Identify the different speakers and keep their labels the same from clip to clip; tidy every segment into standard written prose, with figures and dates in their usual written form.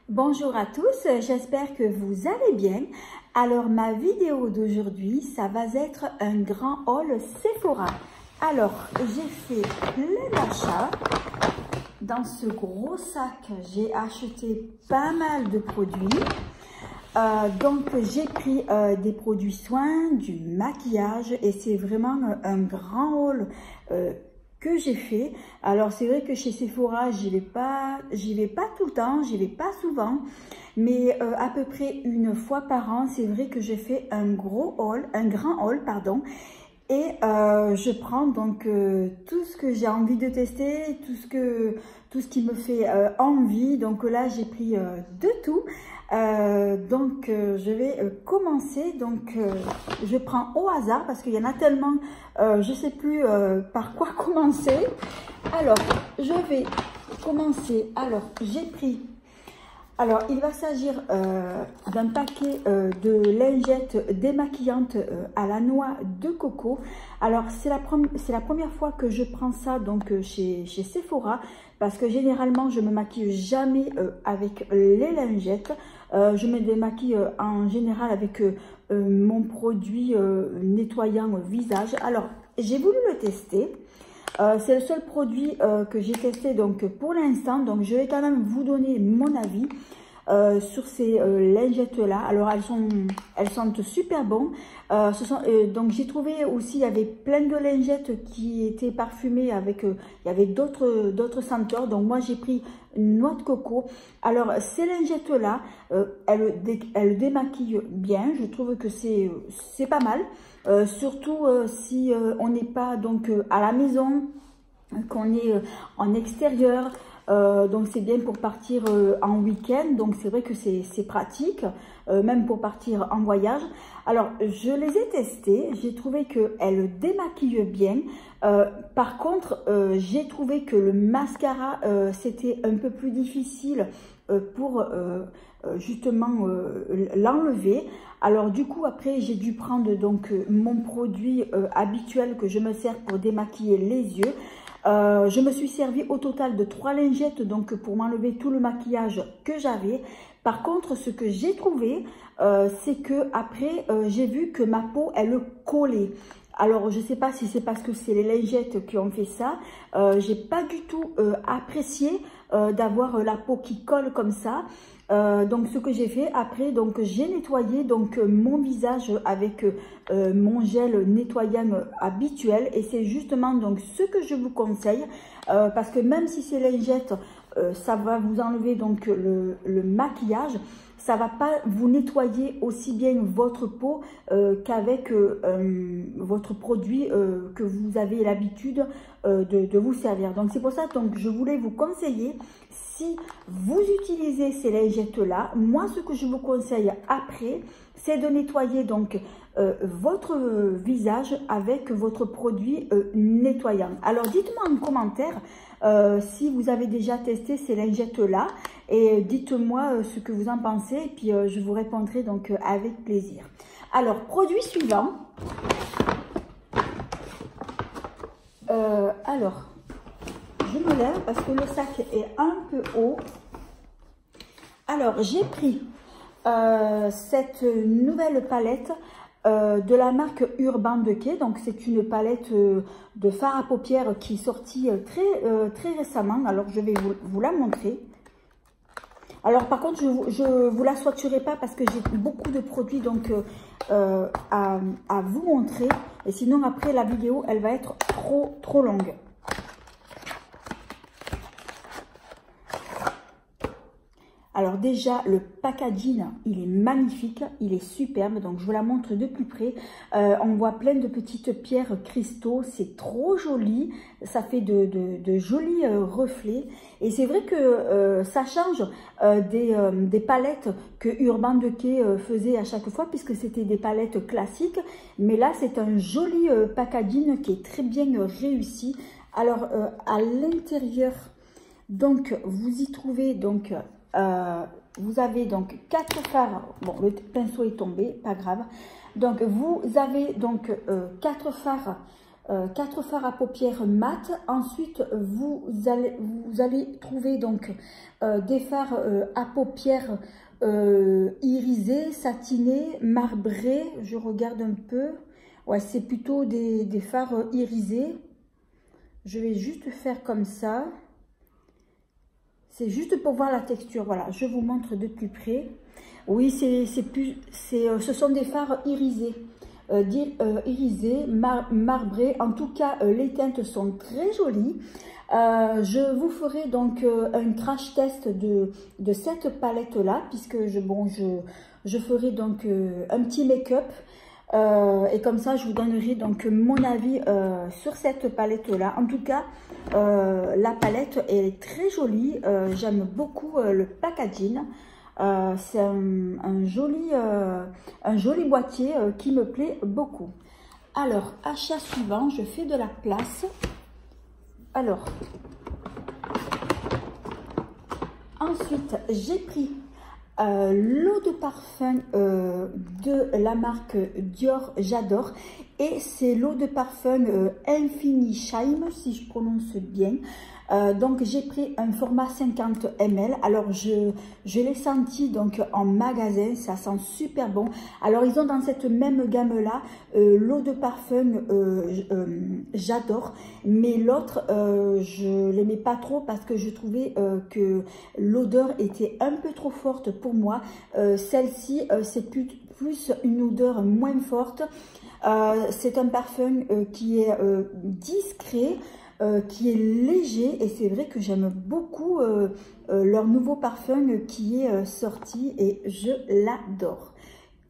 Speaker 1: Bonjour à tous, j'espère que vous allez bien. Alors ma vidéo d'aujourd'hui, ça va être un grand haul Sephora. Alors j'ai fait plein d'achats. Dans ce gros sac, j'ai acheté pas mal de produits. Donc j'ai pris des produits soins, du maquillage et c'est vraiment un grand haul que j'ai fait. Alors c'est vrai que chez Sephora j'y vais pas tout le temps, j'y vais pas souvent, mais à peu près une fois par an, c'est vrai que j'ai fait un grand haul pardon. Et je prends donc tout ce que j'ai envie de tester, tout ce qui me fait envie. Donc là j'ai pris de tout. Donc je vais commencer. Donc je prends au hasard parce qu'il y en a tellement, je sais plus par quoi commencer. Alors je vais commencer. Alors j'ai pris. Alors, il va s'agir d'un paquet de lingettes démaquillantes à la noix de coco. Alors, c'est la première fois que je prends ça donc chez Sephora parce que généralement, je me maquille jamais avec les lingettes. Je me démaquille en général avec mon produit nettoyant visage. Alors, j'ai voulu le tester. C'est le seul produit que j'ai testé donc pour l'instant, donc je vais quand même vous donner mon avis sur ces lingettes là. Alors elles sentent super bon. Donc j'ai trouvé aussi, il y avait plein de lingettes qui étaient parfumées avec, il y avait d'autres senteurs. Donc moi j'ai pris noix de coco. Alors ces lingettes là, elles démaquillent bien. Je trouve que c'est pas mal. Surtout si on n'est pas donc à la maison, qu'on est en extérieur, donc c'est bien pour partir en week-end. Donc c'est vrai que c'est pratique, même pour partir en voyage. Alors je les ai testées, j'ai trouvé qu'elles démaquillent bien. Par contre j'ai trouvé que le mascara c'était un peu plus difficile pour justement l'enlever. Alors du coup après j'ai dû prendre donc mon produit habituel que je me sers pour démaquiller les yeux. Je me suis servi au total de 3 lingettes donc pour m'enlever tout le maquillage que j'avais. Par contre ce que j'ai trouvé c'est que après j'ai vu que ma peau elle collait. Alors je sais pas si c'est parce que c'est les lingettes qui ont fait ça. J'ai pas du tout apprécié d'avoir la peau qui colle comme ça. Donc ce que j'ai fait après, donc j'ai nettoyé donc mon visage avec mon gel nettoyant habituel et c'est justement donc ce que je vous conseille parce que même si ces lingettes ça va vous enlever donc le maquillage, ça va pas vous nettoyer aussi bien votre peau qu'avec votre produit que vous avez l'habitude de vous servir. Donc c'est pour ça donc je voulais vous conseiller, si vous utilisez ces lingettes là, moi ce que je vous conseille après, c'est de nettoyer donc votre visage avec votre produit nettoyant. Alors dites-moi en commentaire si vous avez déjà testé ces lingettes là et dites-moi ce que vous en pensez et puis je vous répondrai donc avec plaisir. Alors produit suivant. Alors je me lève parce que le sac est un peu haut. Alors j'ai pris cette nouvelle palette de la marque Urban Decay. Donc c'est une palette de fard à paupières qui est sortie très récemment. Alors je vais vous la montrer. Alors par contre je vous la swatcherai pas parce que j'ai beaucoup de produits donc à vous montrer. Et sinon après la vidéo elle va être trop longue. Alors déjà, le packaging, il est magnifique, il est superbe, donc je vous la montre de plus près. On voit plein de petites pierres cristaux, c'est trop joli, ça fait de jolis reflets. Et c'est vrai que ça change des palettes que Urban Decay faisait à chaque fois, puisque c'était des palettes classiques. Mais là, c'est un joli packaging qui est très bien réussi. Alors, à l'intérieur, donc, vous y trouvez donc... vous avez donc 4 fards. Bon, le pinceau est tombé, pas grave. Donc vous avez donc 4 fards 4 fards à paupières mat. Ensuite, vous allez trouver donc des fards à paupières irisés, satinés, marbrés. Je regarde un peu. Ouais, c'est plutôt des fards irisés. Je vais juste faire comme ça. C'est juste pour voir la texture. Voilà, je vous montre de plus près. Oui, ce sont des fards irisés. Irisés, marbrés. En tout cas, les teintes sont très jolies. Je vous ferai donc un crash test de cette palette-là, puisque je ferai donc un petit make-up. Et comme ça, je vous donnerai donc mon avis sur cette palette-là. En tout cas, la palette est très jolie. J'aime beaucoup le packaging. C'est un joli boîtier qui me plaît beaucoup. Alors, achat suivant, je fais de la place. Alors, ensuite, j'ai pris l'eau de parfum de la marque Dior, j'adore. Et c'est l'eau de parfum Infini Shine, si je prononce bien. Donc j'ai pris un format 50 ml. Alors je l'ai senti donc en magasin, ça sent super bon. Alors ils ont dans cette même gamme là l'eau de parfum j'adore, mais l'autre je l'aimais pas trop parce que je trouvais que l'odeur était un peu trop forte pour moi. Celle-ci c'est plus une odeur moins forte. C'est un parfum qui est discret, qui est léger, et c'est vrai que j'aime beaucoup leur nouveau parfum qui est sorti et je l'adore.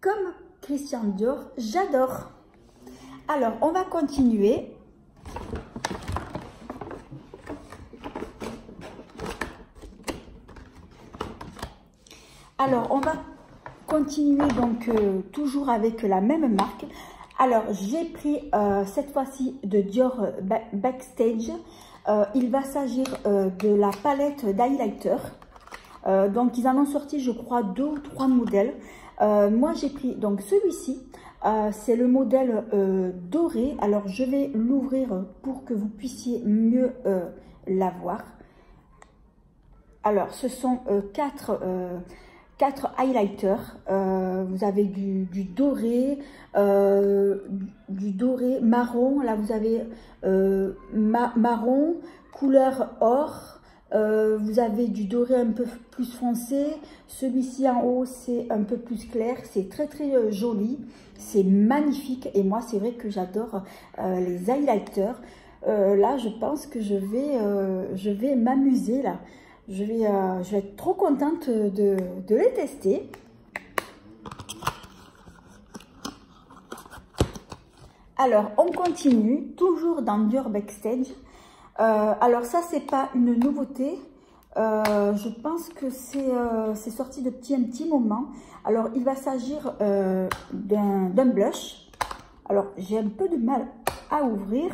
Speaker 1: Comme Christian Dior, j'adore. Alors, on va continuer. Alors, on va continuer donc toujours avec la même marque. Alors, j'ai pris cette fois-ci de Dior Backstage. Il va s'agir de la palette d'highlighter. Donc, ils en ont sorti, je crois, 2 ou 3 modèles. Moi, j'ai pris donc celui-ci. C'est le modèle doré. Alors, je vais l'ouvrir pour que vous puissiez mieux la voir. Alors, ce sont 4 highlighters. Vous avez du doré marron. Là vous avez marron couleur or. Vous avez du doré un peu plus foncé. Celui-ci en haut c'est un peu plus clair. C'est très joli, c'est magnifique. Et moi c'est vrai que j'adore les highlighters. Là je pense que je vais m'amuser là. Je vais être trop contente de les tester. Alors, on continue, toujours dans Dior Backstage. Alors, ça, c'est pas une nouveauté. Je pense que c'est sorti depuis un petit moment. Alors, il va s'agir d'un blush. Alors, j'ai un peu de mal à ouvrir.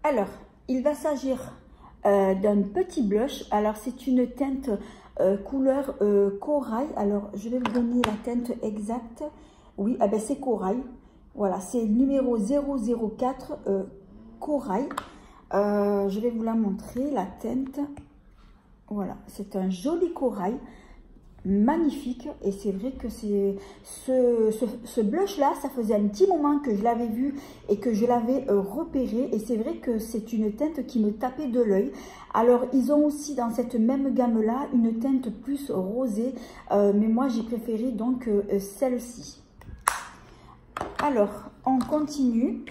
Speaker 1: Alors, il va s'agir d'un petit blush. Alors, c'est une teinte couleur corail. Alors, je vais vous donner la teinte exacte. Oui, ah ben, c'est corail. Voilà, c'est le numéro 004 corail. Je vais vous la montrer, la teinte. Voilà, c'est un joli corail. Magnifique, et c'est vrai que ce blush là, ça faisait un petit moment que je l'avais vu et que je l'avais repéré, et c'est vrai que c'est une teinte qui me tapait de l'œil. Alors ils ont aussi dans cette même gamme là une teinte plus rosée, mais moi j'ai préféré donc celle-ci. Alors on continue.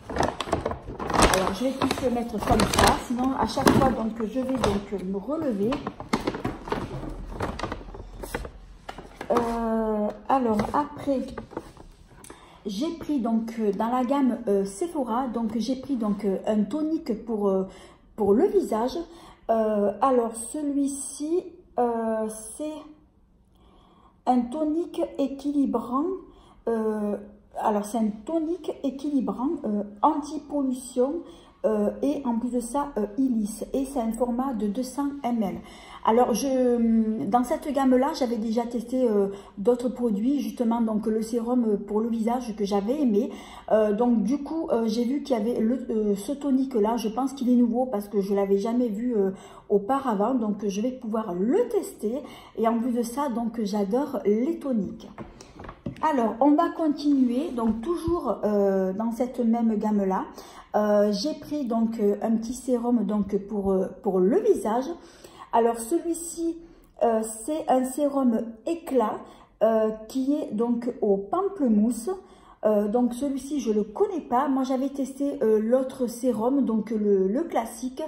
Speaker 1: Alors je vais plus le mettre comme ça, sinon à chaque fois donc je vais donc me relever. Alors après, j'ai pris donc dans la gamme Sephora, donc j'ai pris donc un tonique pour le visage. Alors celui-ci un tonique équilibrant. Alors, c'est un tonique équilibrant, anti-pollution et en plus de ça, il lisse. Et c'est un format de 200 ml. Alors, dans cette gamme-là, j'avais déjà testé d'autres produits, justement, donc le sérum pour le visage que j'avais aimé. Donc, du coup, j'ai vu qu'il y avait ce tonique-là. Je pense qu'il est nouveau parce que je ne l'avais jamais vu auparavant. Donc, je vais pouvoir le tester. Et en plus de ça, donc, j'adore les toniques. Alors, on va continuer, donc toujours dans cette même gamme-là. J'ai pris donc un petit sérum donc pour le visage. Alors, celui-ci, c'est un sérum éclat qui est donc au pamplemousse. Donc, celui-ci, je ne le connais pas. Moi, j'avais testé l'autre sérum, donc le classique.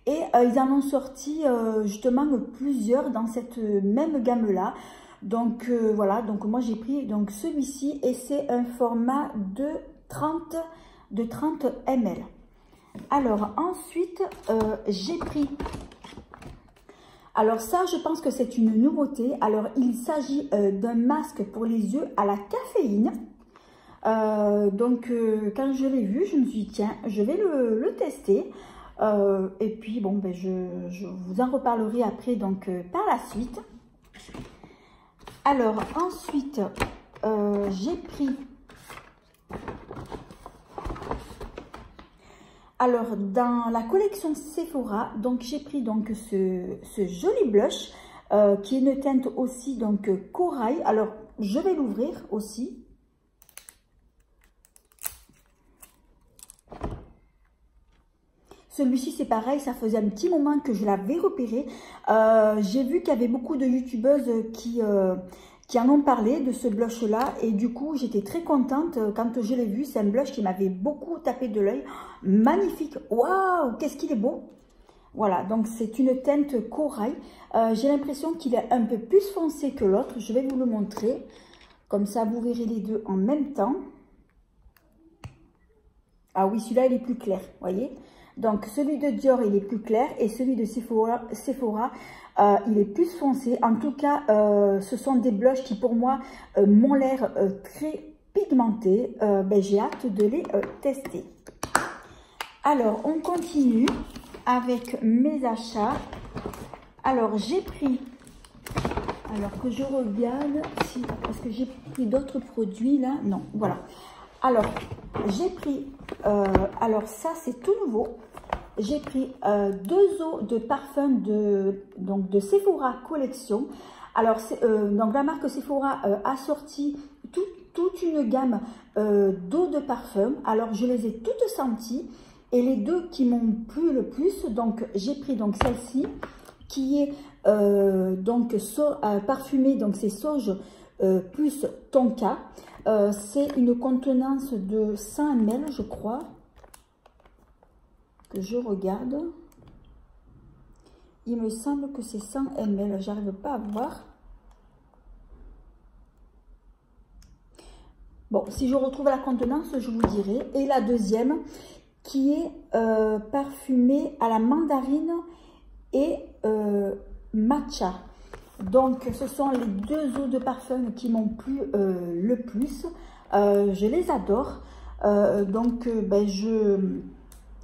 Speaker 1: Et ils en ont sorti justement plusieurs dans cette même gamme-là. Donc voilà, donc moi j'ai pris donc celui-ci et c'est un format de 30 ml. Alors ensuite j'ai pris, alors ça je pense que c'est une nouveauté. Alors il s'agit d'un masque pour les yeux à la caféine. Donc quand je l'ai vu, je me suis dit tiens, je vais le tester. Et puis bon ben je vous en reparlerai après donc par la suite. Alors ensuite, j'ai pris, alors dans la collection Sephora, donc j'ai pris donc ce joli blush qui est une teinte aussi donc corail. Alors je vais l'ouvrir aussi. Celui-ci, c'est pareil, ça faisait un petit moment que je l'avais repéré. J'ai vu qu'il y avait beaucoup de youtubeuses qui en ont parlé de ce blush-là. Et du coup, j'étais très contente quand je l'ai vu. C'est un blush qui m'avait beaucoup tapé de l'œil. Magnifique. Waouh, qu'est-ce qu'il est beau. Voilà, donc c'est une teinte corail. J'ai l'impression qu'il est un peu plus foncé que l'autre. Je vais vous le montrer. Comme ça, vous verrez les deux en même temps. Ah oui, celui-là, il est plus clair, voyez. Donc, celui de Dior, il est plus clair et celui de Sephora, il est plus foncé. En tout cas, ce sont des blushs qui, pour moi, m'ont l'air très pigmentés. Ben, j'ai hâte de les tester. Alors, on continue avec mes achats. Alors, j'ai pris... Alors, que je regarde si... Parce que j'ai pris d'autres produits, là. Non, voilà. Alors, j'ai pris... alors, ça, c'est tout nouveau. J'ai pris 2 eaux de parfum de Sephora Collection. Alors, donc la marque Sephora a sorti toute une gamme d'eau de parfum. Alors, je les ai toutes senties. Et les deux qui m'ont plu le plus, donc j'ai pris donc celle-ci qui est parfumée, donc c'est sauge plus tonka. C'est une contenance de 100 ml, je crois. Que je regarde. Il me semble que c'est 100 ml. J'arrive pas à voir. Bon, si je retrouve la contenance, je vous dirai. Et la deuxième qui est parfumée à la mandarine et matcha. Donc, ce sont les 2 eaux de parfum qui m'ont plu le plus. Je les adore. Ben,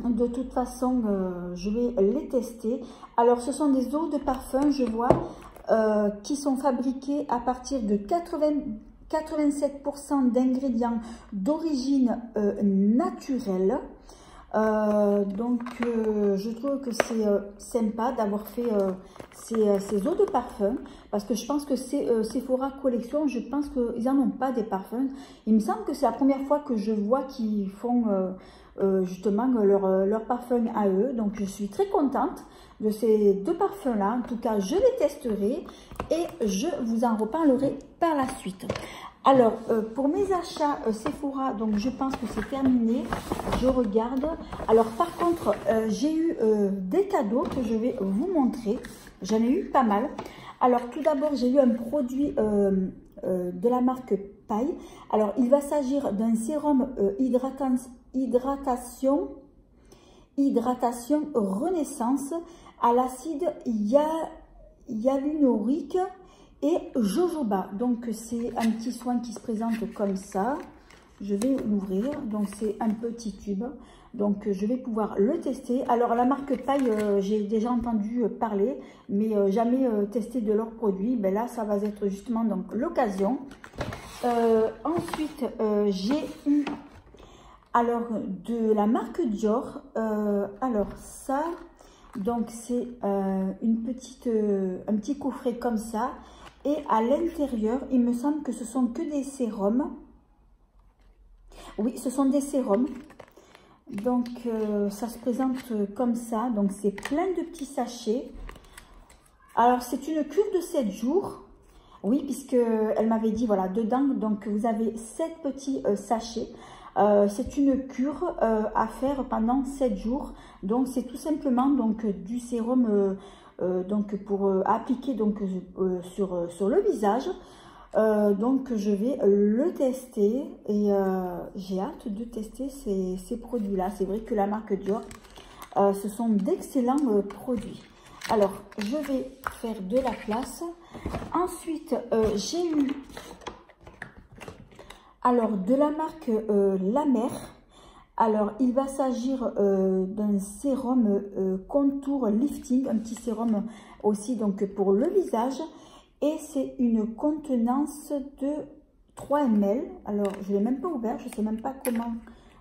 Speaker 1: de toute façon, je vais les tester. Alors, ce sont des eaux de parfum, je vois, qui sont fabriquées à partir de 87% d'ingrédients d'origine naturelle. Je trouve que c'est sympa d'avoir fait ces eaux de parfum parce que je pense que c'est Sephora Collection, je pense qu'ils n'en ont pas des parfums. Il me semble que c'est la première fois que je vois qu'ils font justement leur parfum à eux. Donc je suis très contente de ces 2 parfums là. En tout cas, je les testerai et je vous en reparlerai par la suite. Alors, pour mes achats Sephora, donc je pense que c'est terminé. Je regarde. Alors, par contre, j'ai eu des cadeaux que je vais vous montrer. J'en ai eu pas mal. Alors, tout d'abord, j'ai eu un produit de la marque Paille. Alors, il va s'agir d'un sérum hydratation Renaissance à l'acide hyaluronique et jojoba. Donc c'est un petit soin qui se présente comme ça. Je vais l'ouvrir, donc c'est un petit tube. Donc je vais pouvoir le tester. Alors la marque Paille, j'ai déjà entendu parler, mais jamais testé de leurs produits. Ben là, ça va être justement donc l'occasion. Ensuite, j'ai eu alors de la marque Dior. Alors ça, donc c'est un petit coffret comme ça. Et à l'intérieur, il me semble que ce sont que des sérums. Oui, ce sont des sérums. Donc, ça se présente comme ça. Donc, c'est plein de petits sachets. Alors, c'est une cure de 7 jours. Oui, puisque elle m'avait dit, voilà, dedans, donc vous avez 7 petits sachets. C'est une cure à faire pendant 7 jours. Donc, c'est tout simplement donc, du sérum donc, pour appliquer donc, sur le visage. Donc je vais le tester et j'ai hâte de tester ces produits là. C'est vrai que la marque Dior, ce sont d'excellents produits. Alors je vais faire de la place. Ensuite j'ai eu alors de la marque La Mer. Alors il va s'agir d'un sérum contour lifting, un petit sérum aussi donc pour le visage. Et c'est une contenance de 3 ml. Alors, je ne l'ai même pas ouvert. Je ne sais même pas comment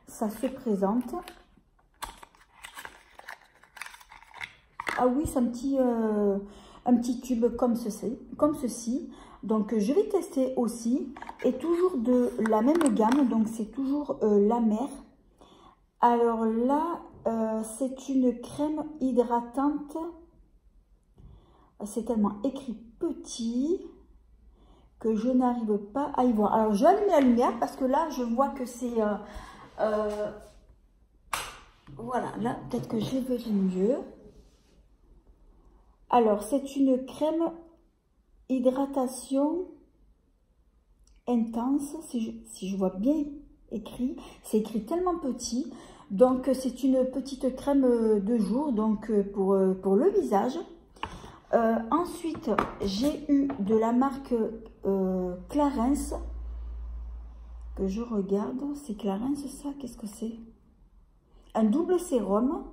Speaker 1: ça se présente. Ah oui, c'est un petit tube comme ceci. Donc, je vais tester aussi. Et toujours de la même gamme. Donc, c'est toujours La Mer. Alors là, c'est une crème hydratante. C'est tellement écrit petit que je n'arrive pas à y voir. Alors, je vais allumer la lumière parce que là, je vois que c'est... voilà, là, peut-être que je verrai mieux. Alors, c'est une crème hydratation intense, si je vois bien écrit. C'est écrit tellement petit. Donc, c'est une petite crème de jour donc pour le visage. Ensuite, j'ai eu de la marque Clarins, que je regarde. C'est Clarins, ça? Qu'est-ce que c'est? Un double sérum.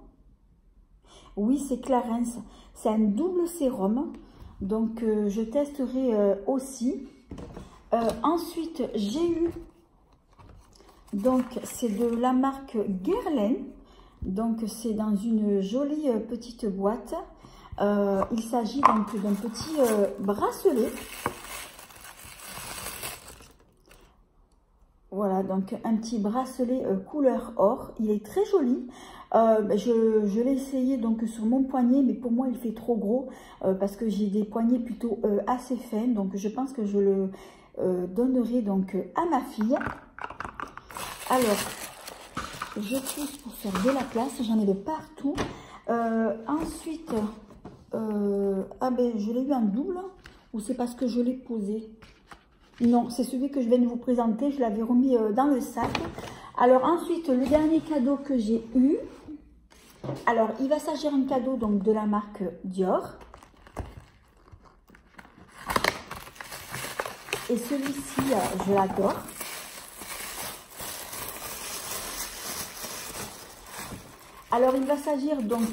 Speaker 1: Oui, c'est Clarins. C'est un double sérum. Donc, je testerai aussi. Ensuite, j'ai eu, donc, c'est de la marque Guerlain. Donc, c'est dans une jolie petite boîte. Il s'agit donc d'un petit bracelet. Voilà, donc un petit bracelet couleur or. Il est très joli. Je l'ai essayé donc sur mon poignet, mais pour moi il fait trop gros parce que j'ai des poignets plutôt assez fins. Donc je pense que je le donnerai donc à ma fille. Alors, je pousse pour faire de la place. J'en ai de partout. Ensuite... ah ben je l'ai eu en double ou c'est parce que je l'ai posé? Non, c'est celui que je viens de vous présenter, je l'avais remis dans le sac. Alors ensuite, le dernier cadeau que j'ai eu, alors il va s'agir d'un cadeau donc de la marque Dior. Et celui-ci, je l'adore. Alors il va s'agir donc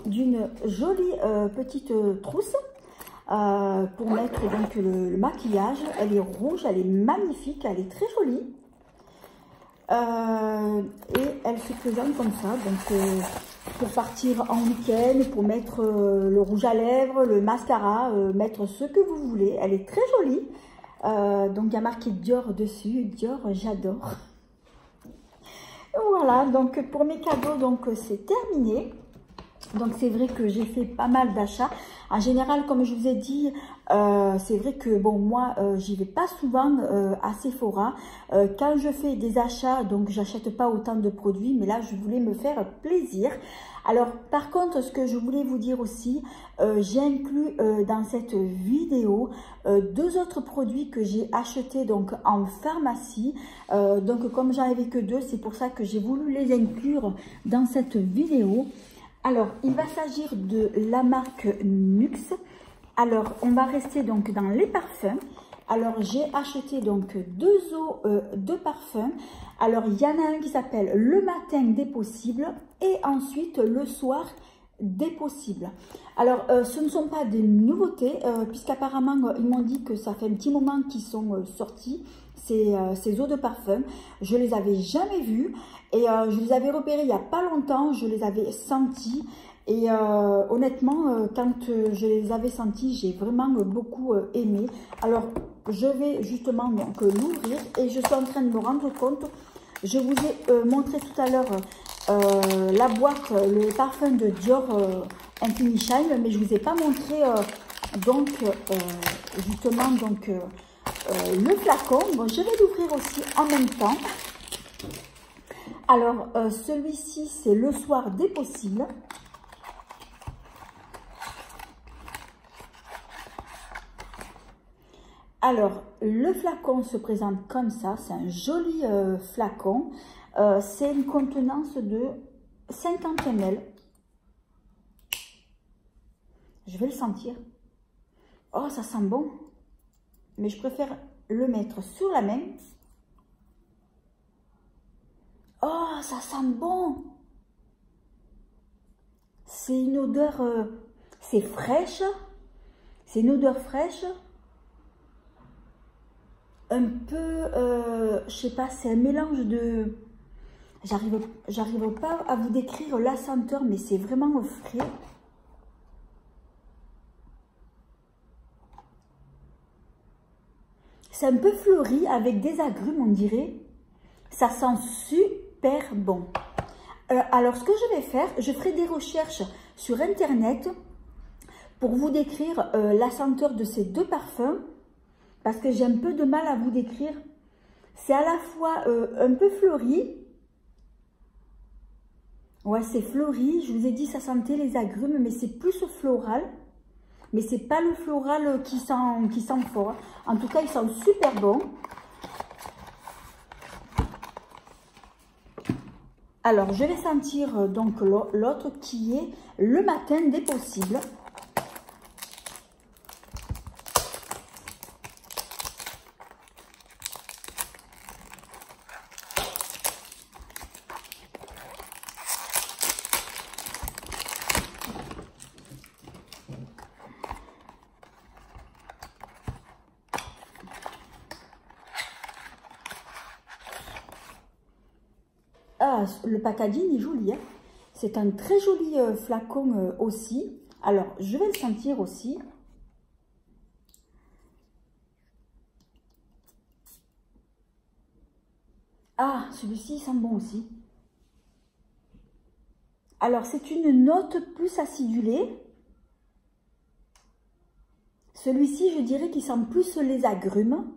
Speaker 1: d'une jolie petite trousse pour mettre donc le maquillage. Elle est rouge, elle est magnifique, elle est très jolie. Et elle se présente comme ça, donc pour partir en week-end, pour mettre le rouge à lèvres, le mascara, mettre ce que vous voulez. Elle est très jolie. Donc il y a marqué Dior dessus. Dior, j'adore. Voilà, donc pour mes cadeaux, donc c'est terminé. Donc c'est vrai que j'ai fait pas mal d'achats. En général, comme je vous ai dit, c'est vrai que bon, moi, j'y vais pas souvent à Sephora. Quand je fais des achats, donc j'achète pas autant de produits, mais là, je voulais me faire plaisir. Alors, par contre, ce que je voulais vous dire aussi, j'ai inclus dans cette vidéo 2 autres produits que j'ai achetés donc en pharmacie. Donc, comme j'en avais que 2, c'est pour ça que j'ai voulu les inclure dans cette vidéo. Alors, il va s'agir de la marque Nux. Alors, on va rester donc dans les parfums. Alors, j'ai acheté donc deux eaux de parfum. Alors, il y en a un qui s'appelle Le matin des possibles et ensuite le soir des possibles. Alors, ce ne sont pas des nouveautés puisqu'apparemment, ils m'ont dit que ça fait un petit moment qu'ils sont sortis, ces eaux de parfum. Je les avais jamais vues et je les avais repérées il n'y a pas longtemps, je les avais sentis. Et honnêtement, quand je les avais sentis, j'ai vraiment beaucoup aimé. Alors, je vais justement donc l'ouvrir et je suis en train de me rendre compte. Je vous ai montré tout à l'heure la boîte, le parfum de Dior Infinity Shine, mais je ne vous ai pas montré donc justement donc le flacon. Bon, je vais l'ouvrir aussi en même temps. Alors, celui-ci, c'est le soir des possibles. Alors, le flacon se présente comme ça, c'est un joli flacon. C'est une contenance de 50 ml. Je vais le sentir. Oh, ça sent bon. Mais je préfère le mettre sur la main. Oh, ça sent bon. C'est une odeur, c'est fraîche. C'est une odeur fraîche. Un peu, je sais pas, c'est un mélange de... J'arrive pas à vous décrire la senteur, mais c'est vraiment frais. C'est un peu fleuri avec des agrumes, on dirait. Ça sent super bon. Alors, ce que je vais faire, je ferai des recherches sur Internet pour vous décrire la senteur de ces deux parfums. Parce que j'ai un peu de mal à vous décrire. C'est à la fois un peu fleuri. Ouais, c'est fleuri. Je vous ai dit, ça sentait les agrumes, mais c'est plus floral. Mais c'est pas le floral qui sent fort. En tout cas, il sent super bon. Alors, je vais sentir donc l'autre qui est Le matin des possibles. Ah, le packaging est joli, hein. C'est un très joli flacon aussi. Alors, je vais le sentir aussi. Ah, celui-ci, il sent bon aussi. Alors, c'est une note plus acidulée. Celui-ci, je dirais qu'il sent plus les agrumes.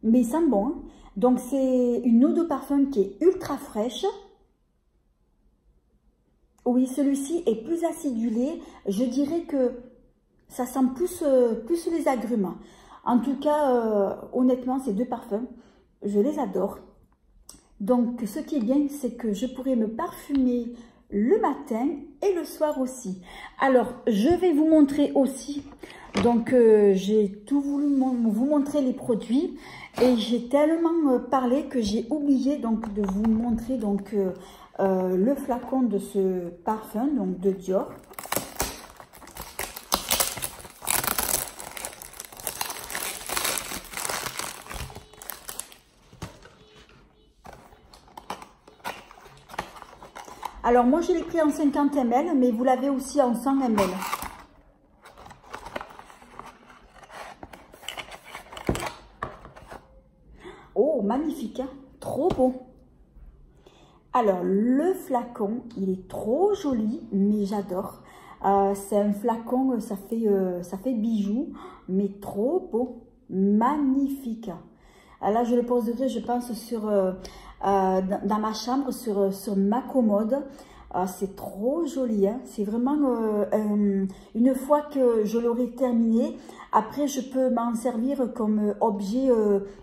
Speaker 1: Mais il sent bon, hein. Donc, c'est une eau de parfum qui est ultra fraîche. Oui, celui-ci est plus acidulé. Je dirais que ça sent plus les agrumes. En tout cas, honnêtement, ces deux parfums, je les adore. Donc, ce qui est bien, c'est que je pourrais me parfumer le matin et le soir aussi. Alors, je vais vous montrer aussi. Donc, j'ai tout voulu vous montrer les produits. Et j'ai tellement parlé que j'ai oublié donc de vous montrer donc le flacon de ce parfum donc de Dior. Alors moi je l'ai pris en 50 ml, mais vous l'avez aussi en 100 ml. Oh, magnifique, hein? Trop beau. Alors, le flacon, il est trop joli, mais j'adore. C'est un flacon, ça fait bijou, mais trop beau, magnifique. Là, je le poserai, je pense, dans ma chambre, sur ma commode. C'est trop joli, hein? C'est vraiment, une fois que je l'aurai terminé, après je peux m'en servir comme objet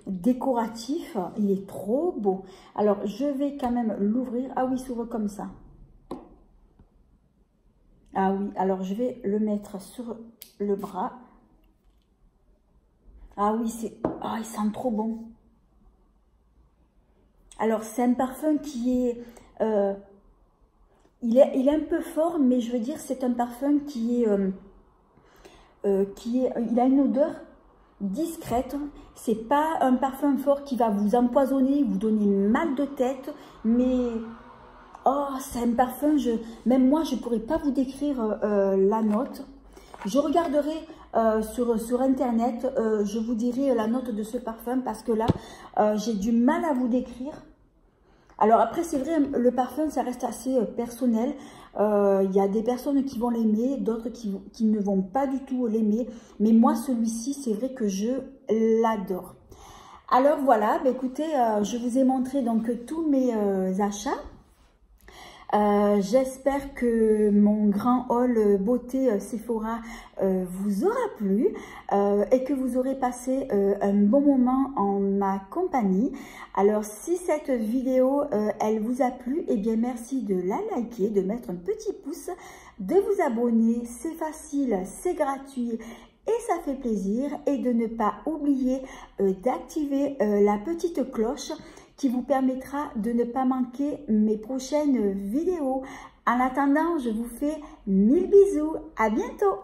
Speaker 1: décoratif. Il est trop beau. Alors je vais quand même l'ouvrir. Ah oui, il s'ouvre comme ça. Ah oui, alors je vais le mettre sur le bras. Ah oui, il sent trop bon. Alors, c'est un parfum qui est... il est un peu fort, mais je veux dire, c'est un parfum qui est... il a une odeur discrète. C'est pas un parfum fort qui va vous empoisonner, vous donner mal de tête, mais... Oh, c'est un parfum, même moi, je ne pourrais pas vous décrire la note. Je regarderai sur Internet, je vous dirai la note de ce parfum parce que là, j'ai du mal à vous décrire. Alors après, c'est vrai, le parfum, ça reste assez personnel. Il y a des personnes qui vont l'aimer, d'autres qui ne vont pas du tout l'aimer. Mais moi, celui-ci, c'est vrai que je l'adore. Alors voilà, bah, écoutez, je vous ai montré donc tous mes achats. J'espère que mon grand haul beauté Sephora vous aura plu et que vous aurez passé un bon moment en ma compagnie. Alors si cette vidéo elle vous a plu, eh bien merci de la liker, de mettre un petit pouce, de vous abonner, c'est facile, c'est gratuit. Et ça fait plaisir, et de ne pas oublier d'activer la petite cloche qui vous permettra de ne pas manquer mes prochaines vidéos. En attendant, je vous fais 1000 bisous. À bientôt!